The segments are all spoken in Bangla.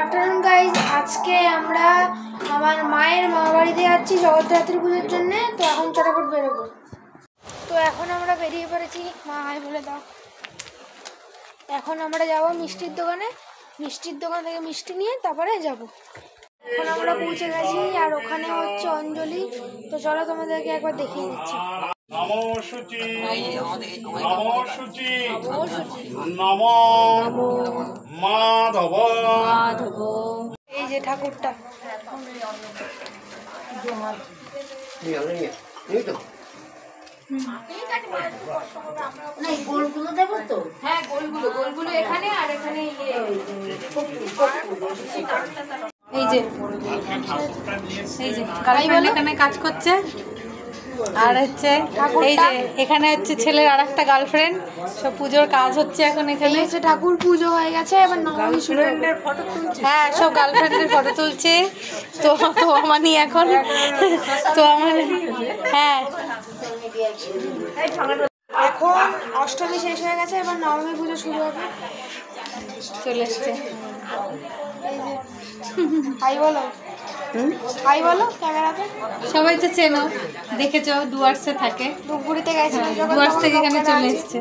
আফটারনুন গাইজ, আজকে আমরা আমার মায়ের মামা বাড়িতে যাচ্ছি জগদ্ধাত্রী পুজোর জন্য। তো এখন চটাপট বেরোবো। তো এখন আমরা বেরিয়ে পড়েছি। মা হাই বলে দাও। এখন আমরা যাব মিষ্টির দোকানে, মিষ্টির দোকান থেকে মিষ্টি নিয়ে তারপরে যাব। এখন আমরা পৌঁছে গেছি আর ওখানে হচ্ছে অঞ্জলি। তো চলো তোমাদেরকে একবার দেখিয়ে দিচ্ছি। নমো শুচি নমো শুচি নমো মাধব মাধব। এই যে ঠাকুরটা, গোলগুলো দেবো তো। হ্যাঁ গোলগুলো গোলগুলো এখানে আর এখানে এই যে গার্লফ্রেন্ড এখানে কাজ করছে, আর হচ্ছে এই যে এখানে হচ্ছে ছেলের আর একটা গার্লফ্রেন্ড। সব পুজোর কাজ হচ্ছে এখন এখানে। এসে ঠাকুর পুজো হয়ে গেছে, এবার নবমী শুরু হবে। হ্যাঁ, সব গার্লফ্রেন্ডের ফটো তুলছে। তো তো আমানি এখন তো আমার হ্যাঁ এখন অষ্টমী শেষ হয়ে গেছে, এবার নবমী পুজো শুরু হবে। চলে এসছে। হাই বলো, হাই বলো ক্যামেরাতে। সবাই তো চেনো, দেখেছো, ডুয়ার্সে থাকে। ধূপগুড়িতে গেছিলাম যখন, ডুয়ার্স থেকে এখানে চলে এসছে।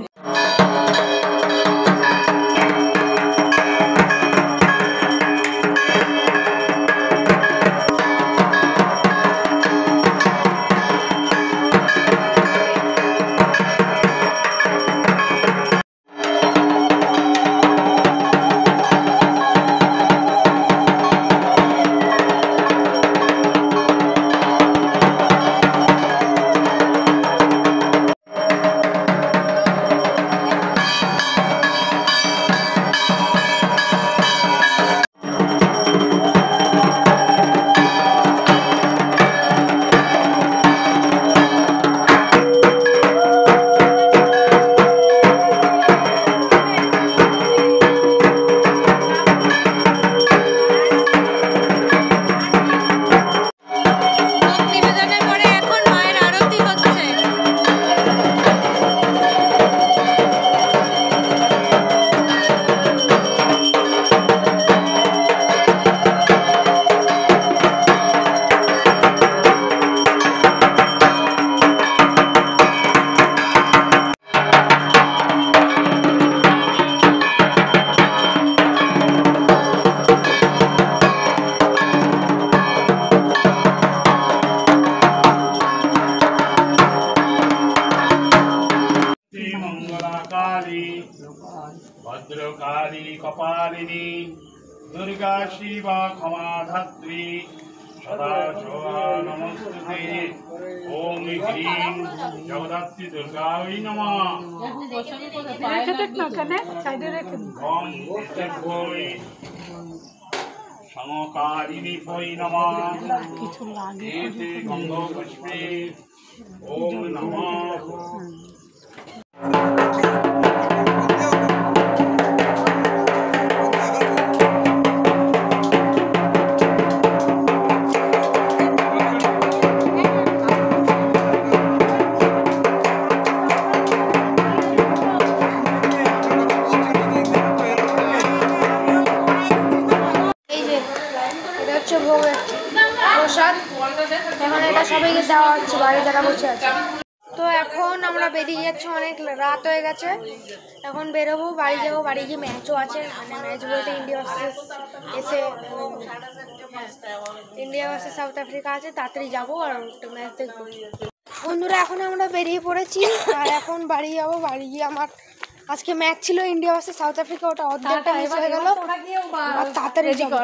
ভদ্রকালী কপালিনী দুর্গা শিবা ক্ষমা ধাত্রী সদা সদা নমস্তুতে। ওম হ্রিং জগদ্ধাত্রী দুর্গায় নমঃ। ওম ভৈ সমকারিণী ভৈ নমঃ। এতে গন্ধপুষ্পে ওম নমঃ। প্রসাদ এখন এটা সবাইকে দেওয়া হচ্ছে, বাড়ি যারা বসে আছে। তো এখন আমরা বেরিয়ে যাচ্ছি, অনেক রাত হয়ে গেছে। এখন বেরোবো, বাড়ি যাবো। বাড়ি গিয়ে ম্যাচও আছে, মানে ম্যাচ বলতে ইন্ডিয়া ভার্সেস সাউথ আফ্রিকা আছে। তাড়াতাড়ি যাবো আর একটা ম্যাচ দেখবো। বন্ধুরা এখন আমরা বেরিয়ে পড়েছি আর এখন বাড়ি যাবো। বাড়ি গিয়ে আমার আজকে ম্যাচ ছিল ইন্ডিয়া ভার্সেস সাউথ আফ্রিকা, ওটা অর্ধেকটা মিস হয়ে গেল। তাড়াতাড়ি যাবো।